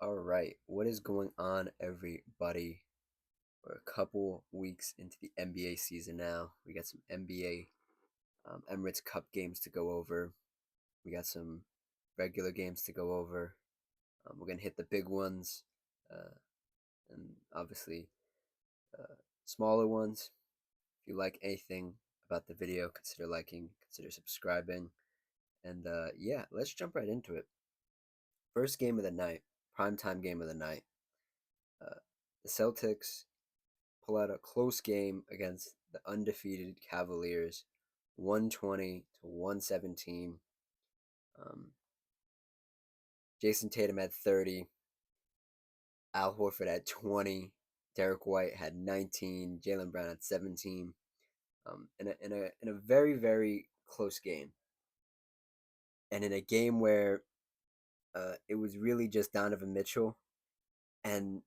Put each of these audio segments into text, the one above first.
All right, what is going on, everybody? We're a couple weeks into the NBA season now. We got some NBA Emirates Cup games to go over. We got some regular games to go over. We're gonna hit the big ones, uh, and obviously uh, smaller ones. If you like anything about the video, consider liking, consider subscribing, and yeah, let's jump right into it. First game of the night, primetime game of the night. Uh, the Celtics pull out a close game against the undefeated Cavaliers, 120 to 117. Um, Jason Tatum had 30, Al Horford had 20, Derek White had 19, Jalen Brown had 17. In a very close game, and in a game where it was really just Donovan Mitchell, and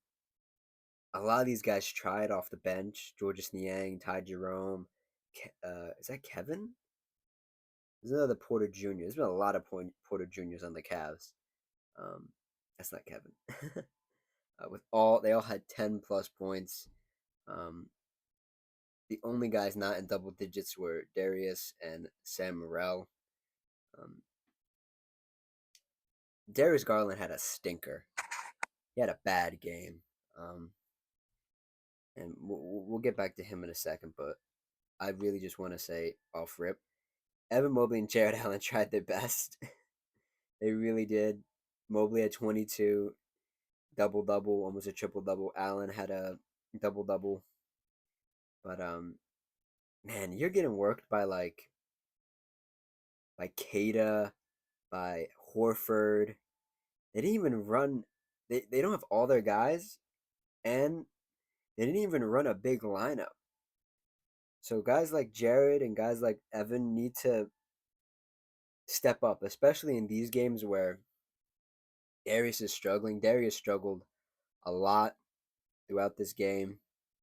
a lot of these guys tried off the bench. Georges Niang, Ty Jerome, is that Kevin? There's another Porter Jr. There's been a lot of Porter Juniors on the Cavs. Um, that's not Kevin. They all had 10 plus points. Um, the only guys not in double digits were Darius and Sam Morrell. Um, Darius Garland had a stinker. He had a bad game. Um, and we'll get back to him in a second, but I really just want to say off rip, Evan Mobley and Jared Allen tried their best. They really did. Mobley had 22, double double, almost a triple double. Allen had a double double, but man, you're getting worked by Kada, by Horford. They didn't even run. They don't have all their guys, and they didn't even run a big lineup. So guys like Jared and guys like Evan need to step up, especially in these games where Darius is struggling. Darius struggled a lot throughout this game.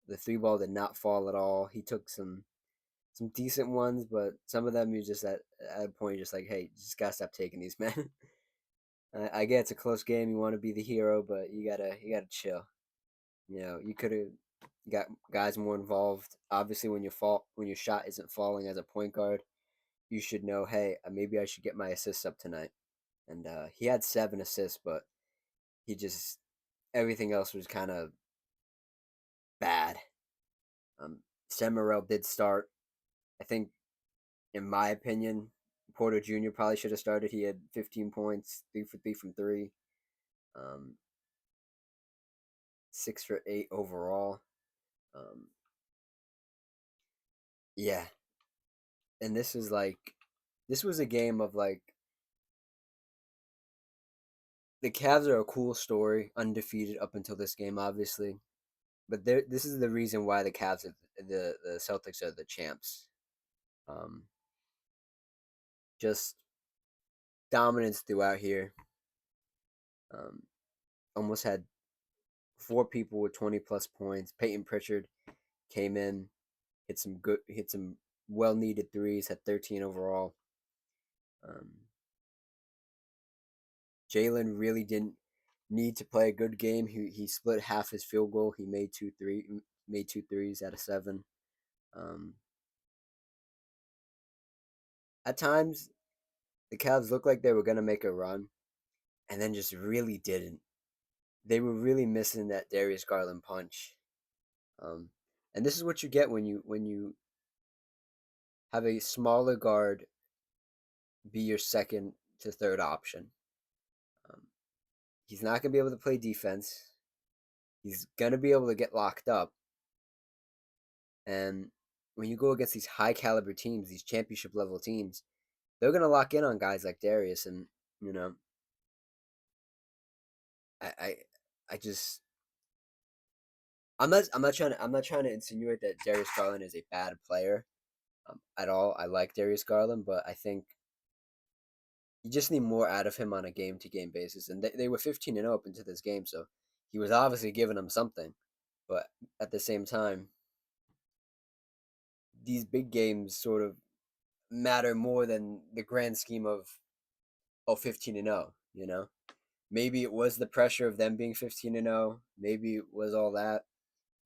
The three ball did not fall at all. He took some decent ones, but some of them you just at a point you're just like, hey, you just gotta stop taking these, man. I get it's a close game. You want to be the hero, but you gotta chill. You could have got guys more involved. Obviously, when your shot isn't falling as a point guard, you should know, hey, maybe I should get my assists up tonight. And he had 7 assists, but he just everything else was kind of bad. Um, Sam Morrell did start. I think in my opinion, Porter Jr. probably should have started. He had 15 points, 3 for 3 from three, um, 6 for 8 overall. Um, yeah, and this was a game of the Cavs are a cool story, undefeated up until this game, obviously. But this is the reason why the Celtics are the champs. Um, just dominance throughout here. Um, almost had 4 people with 20 plus points. Peyton Pritchard came in, hit some well needed threes, had 13 overall. Um, Jalen really didn't need to play a good game. He split half his field goal. He made two threes out of 7. Um, at times, the Cavs looked like they were gonna make a run, and then just really didn't. They were really missing that Darius Garland punch. Um, and this is what you get when you have a smaller guard be your second to third option. Um, he's not going to be able to play defense. He's going to be able to get locked up. And when you go against these high caliber teams, these championship level teams, they're going to lock in on guys like Darius. And, you know, I, I, I just, I'm not trying to insinuate that Darius Garland is a bad player at all. I like Darius Garland, but I think you just need more out of him on a game to game basis. And they were 15-0 up into this game, so he was obviously giving them something. But at the same time, these big games sort of matter more than the grand scheme of 15-0, you know? maybe it was the pressure of them being 15-0. Maybe it was all that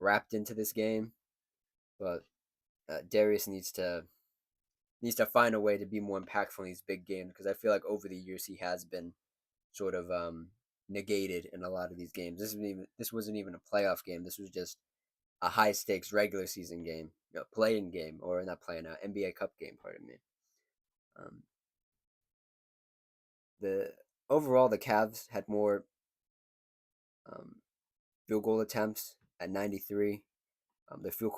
wrapped into this game. But Darius needs to find a way to be more impactful in these big games because I feel like over the years he has been sort of negated in a lot of these games. This wasn't even a playoff game. This was just a high stakes regular season game, play-in game, or not playing out NBA Cup game. Pardon me. Um, the Overall the Cavs had more um, field goal attempts at 93. The field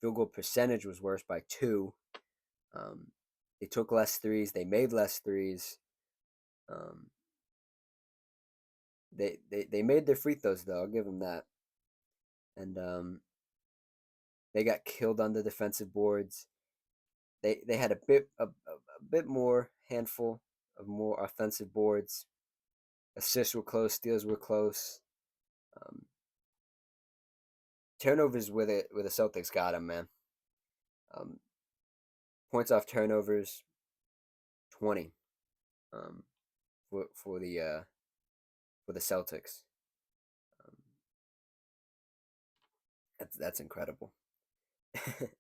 goal percentage was worse by 2. Um, they took less threes. They made less threes. Um, they made their free throws though. I'll give them that. And they got killed on the defensive boards. They had a bit more handful of more offensive boards. Assists were close. Steals were close. Um, Turnovers with the Celtics got them, man. Um, Points off turnovers 20 um, for the Celtics. Um, that's incredible.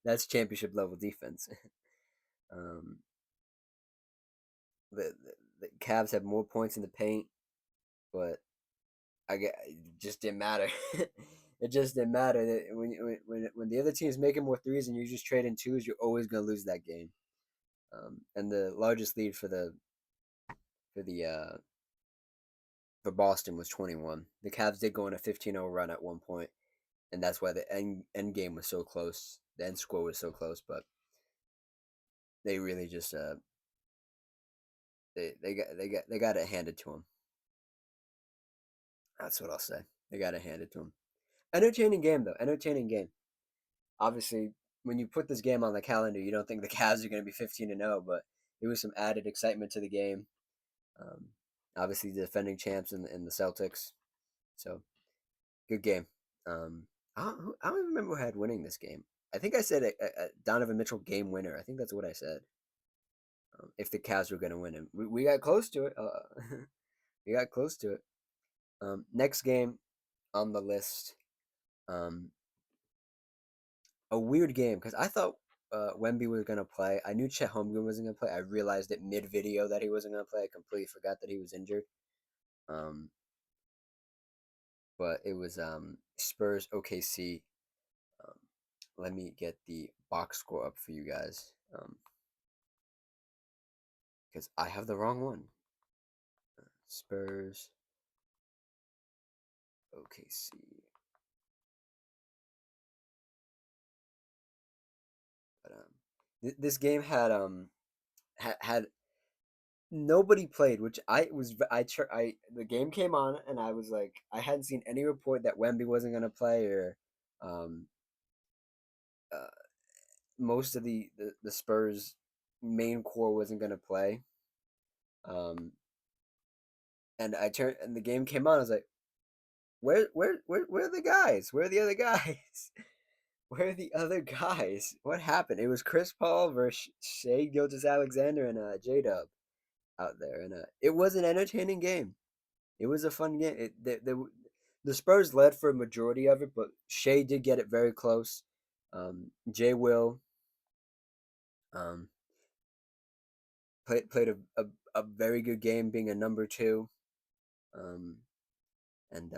That's championship level defense. um, the Cavs had more points in the paint, but it just didn't matter. It just didn't matter that when the other team is making more threes and you're just trading twos, you're always gonna lose that game. And the largest lead for the for Boston was 21. The Cavs did go on a 15-0 run at one point, and that's why the end game was so close. The end score was so close, but they really just they got it handed to them. That's what I'll say. They got it handed to them. Entertaining game though. Entertaining game. Obviously, when you put this game on the calendar, you don't think the Cavs are going to be 15-0, but it was some added excitement to the game. Um, Obviously, the defending champs in the Celtics. So, good game. I don't even remember who had winning this game. I think I said a Donovan Mitchell game winner. I think that's what I said. If the Cavs were going to win him, we got close to it. We got close to it. Next game on the list. Um, a weird game because I thought Wemby was gonna play. I knew Chet Holmgren wasn't gonna play. I realized it mid video that he wasn't gonna play. I completely forgot that he was injured. Um, but it was Spurs OKC. Um, Let me get the box score up for you guys because I have the wrong one. Spurs OKC. But this game had nobody played, which I the game came on and I was like I hadn't seen any report that Wemby wasn't gonna play or um uh, most of the Spurs main core wasn't gonna play. Um and I turned and the game came on, I was like, where are the guys? Where are the other guys? Where are the other guys? What happened? It was Chris Paul versus Shea Gilgeous Alexander and J Dub out there, and it was an entertaining game. It was a fun game. The Spurs led for a majority of it, but Shea did get it very close. Jay Will um, played a very good game, being a number two, um, and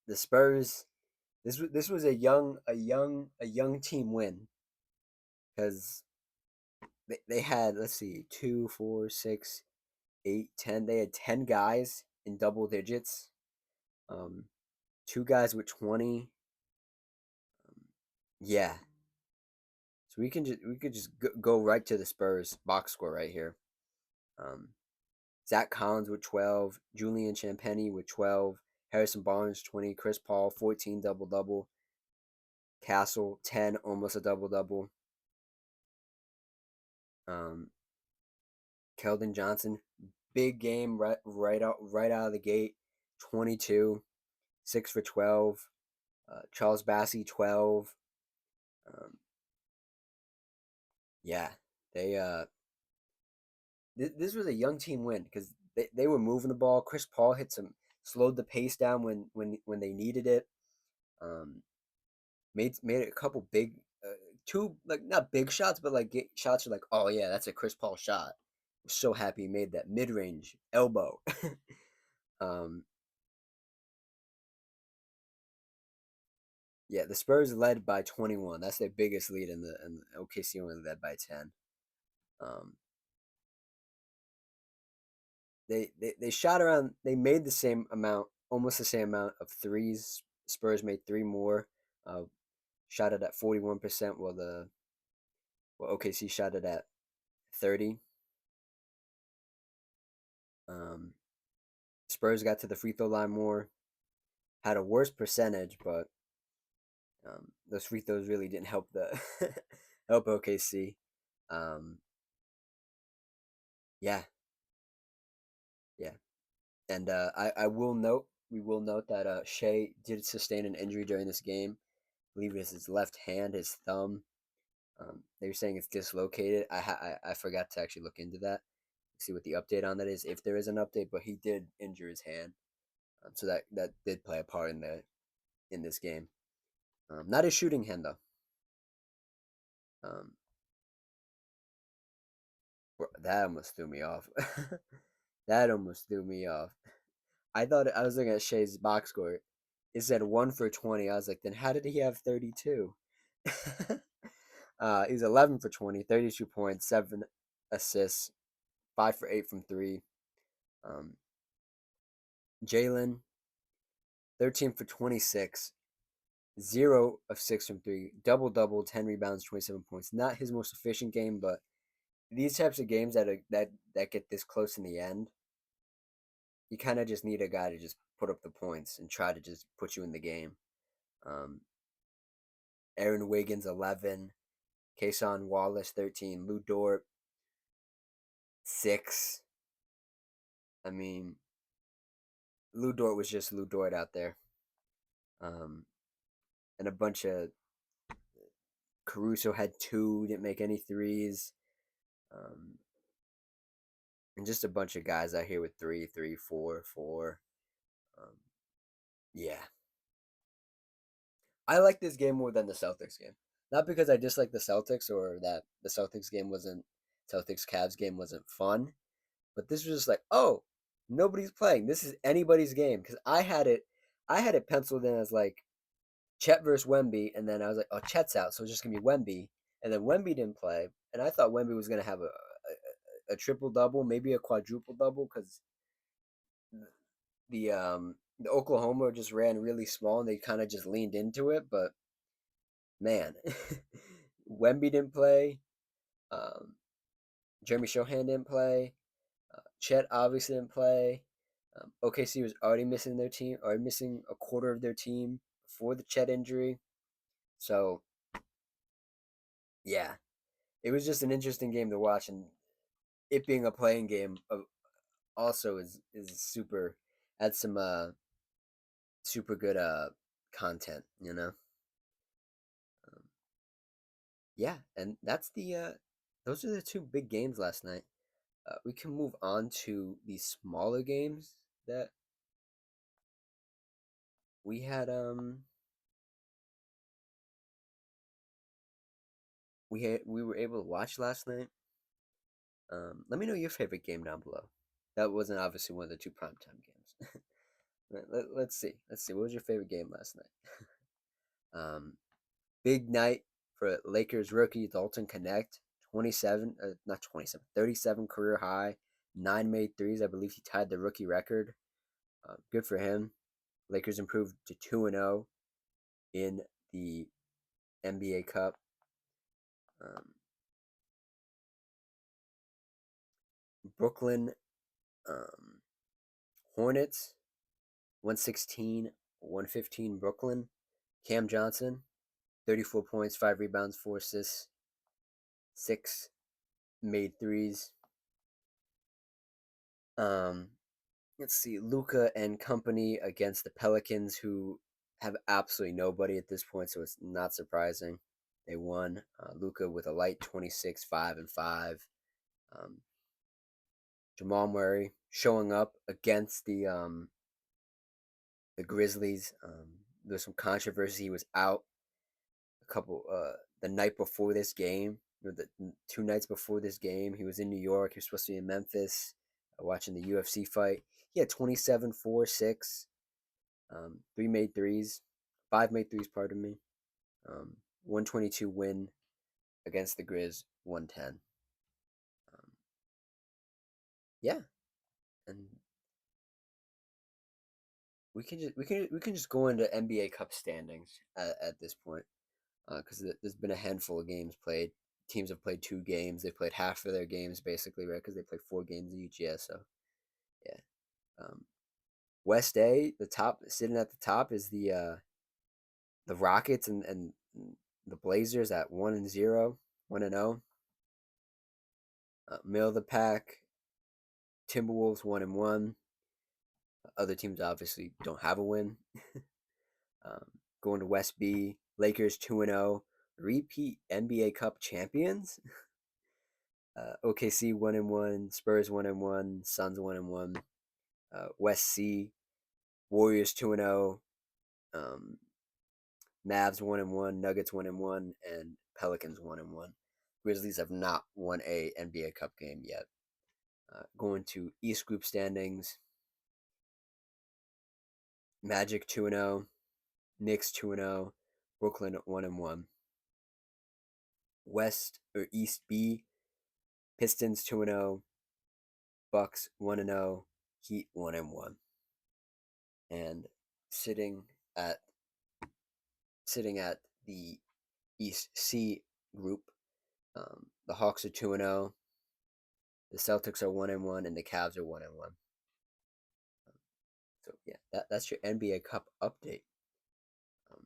the Spurs. This was a young team win because they had, let's see, 2, 4, 6, 8, 10. They had 10 guys in double digits. Um, Two guys with 20. Yeah, so we could just go right to the Spurs box score right here. Um, Zach Collins with 12, Julian Champagnie with 12, Harrison Barnes 20, Chris Paul 14 double double, Castle 10 almost a double double. Um, Keldon Johnson big game right out of the gate, 22, 6 for 12. Charles Bassey 12. Um, yeah, they this was a young team win because They were moving the ball. Chris Paul hit some slowed the pace down when they needed it. Um, made a couple big two like not big shots, but like shots are like, oh yeah, that's a Chris Paul shot. I'm so happy he made that mid range elbow. um, yeah, the Spurs led by 21. That's their biggest lead, and the OKC only led by 10. Um, they shot around. They made the same amount, almost the same amount of threes. Spurs made three more. Uh, shot it at 41%, while OKC shot it at 30. Um, Spurs got to the free throw line more, had a worse percentage, but those free throws really didn't help the help OKC. Um, yeah, yeah, and I will note we will note that Shea did sustain an injury during this game. I believe it's his left hand, his thumb. They were saying it's dislocated. I forgot to actually look into that, see what the update on that is, if there is an update. But he did injure his hand, so that did play a part in this game. Not his shooting hand though. Um, that almost threw me off. That almost threw me off. I thought I was looking at Shea's box score. It said 1 for 20. I was like, then how did he have 32? He was 11 for 20, 32 points, 7 assists, 5 for 8 from three. Um, Jalen, 13 for 26, 0 of 6 from three, double double, 10 rebounds, 27 points. Not his most efficient game, but these types of games that get this close in the end, you kind of just need a guy to just put up the points and try to just put you in the game. Um, Aaron Wiggins 11, Kason Wallace 13, Lou Dort 6. I mean, Lou Dort was just Lou Dort out there, um, and a bunch of Caruso had 2, didn't make any threes, um, and just a bunch of guys out here with 3, 3, 4, 4. Um, yeah, I like this game more than the Celtics game. Not because I dislike the Celtics or that the Celtics Cavs game wasn't fun, but this was just like, oh, nobody's playing. This is anybody's game because I had it penciled in as like Chet versus Wemby, and then I was like, oh, Chet's out, so it's just gonna be Wemby, and then Wemby didn't play, and I thought Wemby was gonna have a triple double, maybe a quadruple double, because the Oklahoma just ran really small and they kind of just leaned into it, but man, Wemby didn't play. Um, Jeremy Shohan didn't play. Chet obviously didn't play. OKC was already missing their team, or missing a quarter of their team before the Chet injury. So yeah, it was just an interesting game to watch, and it being a playing game also is super. Adds some super good content, you know. Um, yeah, and that's the those are the two big games last night. We can move on to the smaller games that we had. We were able to watch last night. Let me know your favorite game down below. That wasn't obviously one of the two primetime games. Let's see. Let's see. What was your favorite game last night? Big night for Lakers rookie Dalton Connect. 27, not 27, 37 career high, 9 made threes. I believe he tied the rookie record. Good for him. Lakers improved to 2-0 in the NBA Cup. Um, Brooklyn um, Hornets 116, 115 Brooklyn. Cam Johnson 34 points, 5 rebounds, 4 assists, 6 made threes. Um, let's see, Luca and company against the Pelicans, who have absolutely nobody at this point, so it's not surprising. They won. Luca with a light 26, 5 and 5. Um, Jamal Murray showing up against the Grizzlies. There's some controversy. He was out a couple the night before this game, or the 2 nights before this game. He was in New York. He was supposed to be in Memphis, watching the UFC fight. He had 27, 4, 6, three made threes, five made threes. Pardon me. 122 win against the Grizz. 110. Um, yeah, and we can just go into NBA Cup standings at this point, because there's been a handful of games played. Teams have played 2 games. They played half of their games basically, right? Because they played 4 games each. Yeah, so yeah. Um, West A, the top sitting at the top is the Rockets and the Blazers at 1-0, 1-0. Middle of the pack, Timberwolves 1-1. Other teams obviously don't have a win. Um, Going to West B, Lakers 2-0, repeat NBA Cup champions. OKC 1-1, Spurs 1-1, Suns 1-1. West C, Warriors 2-0, um, Mavs 1-1, Nuggets 1-1, and Pelicans 1-1. Grizzlies have not won a NBA Cup game yet. Going to East Group standings, Magic 2-0, Knicks 2-0, Brooklyn 1-1. West or East B, Pistons 2-0, Bucks 1-0, Heat 1-1. And sitting at sitting at the East C group, the Hawks are 2-0, the Celtics are 1-1, and the Cavs are 1-1. So yeah, that's your NBA Cup update. Um,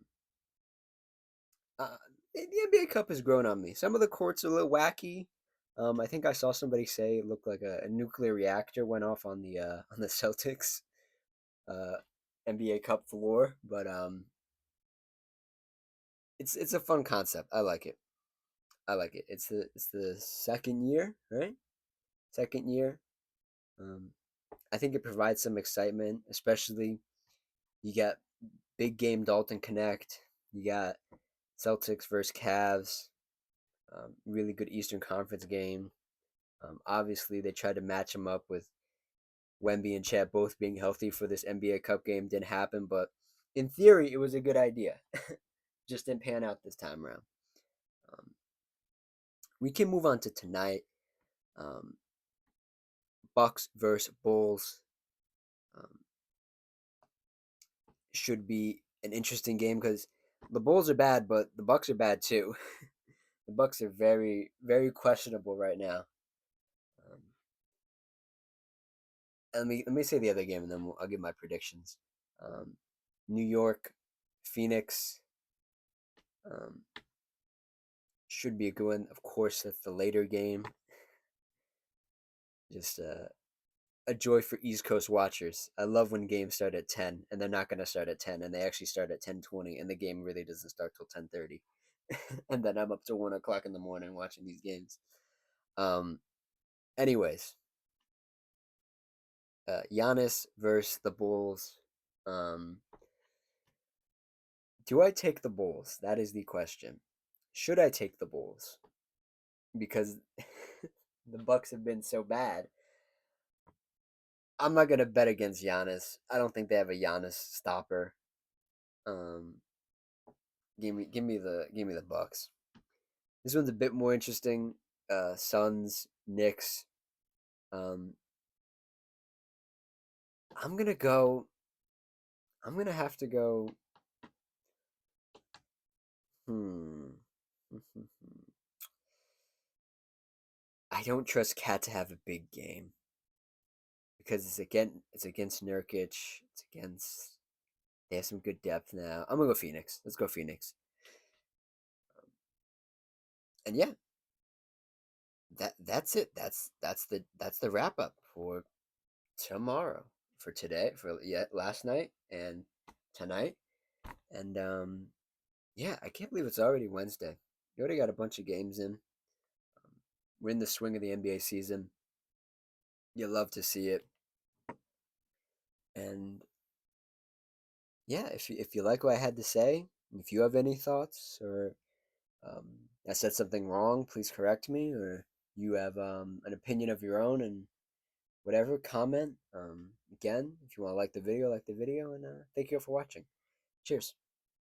uh, the NBA Cup has grown on me. Some of the courts are a little wacky. I think I saw somebody say it looked like a nuclear reactor went off on the Celtics uh, NBA Cup floor, but it's a fun concept. I like it. I like it. It's the second year, right? Second year. Um, I think it provides some excitement, especially you got big game Dalton Connect. You got Celtics versus Cavs. Really good Eastern Conference game. Obviously, they tried to match him up with Wemby and Chet both being healthy for this NBA Cup game. Didn't happen, but in theory, it was a good idea. Just didn't pan out this time around. Um, we can move on to tonight. Um, Bucks versus Bulls um, should be an interesting game because the Bulls are bad, but the Bucks are bad too. The Bucks are very, very questionable right now. Um, let me say the other game, and then I'll give my predictions. Um, New York, Phoenix um, should be a good one. Of course, that's the later game. Just a joy for East Coast watchers. I love when games start at 10, and they're not going to start at 10, and they actually start at 10:20, and the game really doesn't start till 10:30, and then I'm up to 1 o'clock in the morning watching these games. Um. Anyways, Giannis versus the Bulls. Um, do I take the Bulls? That is the question. Should I take the Bulls? Because the Bucks have been so bad. I'm not gonna bet against Giannis. I don't think they have a Giannis stopper. Um, give me the Bucks. This one's a bit more interesting. Suns, Knicks. Um, I'm gonna go. I'm gonna have to go. Hmm. I don't trust Cat to have a big game because it's against Nurkic. It's against they have some good depth now. I'm gonna go Phoenix. Let's go Phoenix. And yeah, that's it. That's the wrap up for tomorrow, for today, for last night and tonight. And yeah, I can't believe it's already Wednesday. You already got a bunch of games in. We're in the swing of the NBA season. You love to see it. And yeah, if you like what I had to say, if you have any thoughts or um, I said something wrong, please correct me, or you have an opinion of your own and whatever, comment. Again, if you want to like the video, and thank you all for watching. Cheers.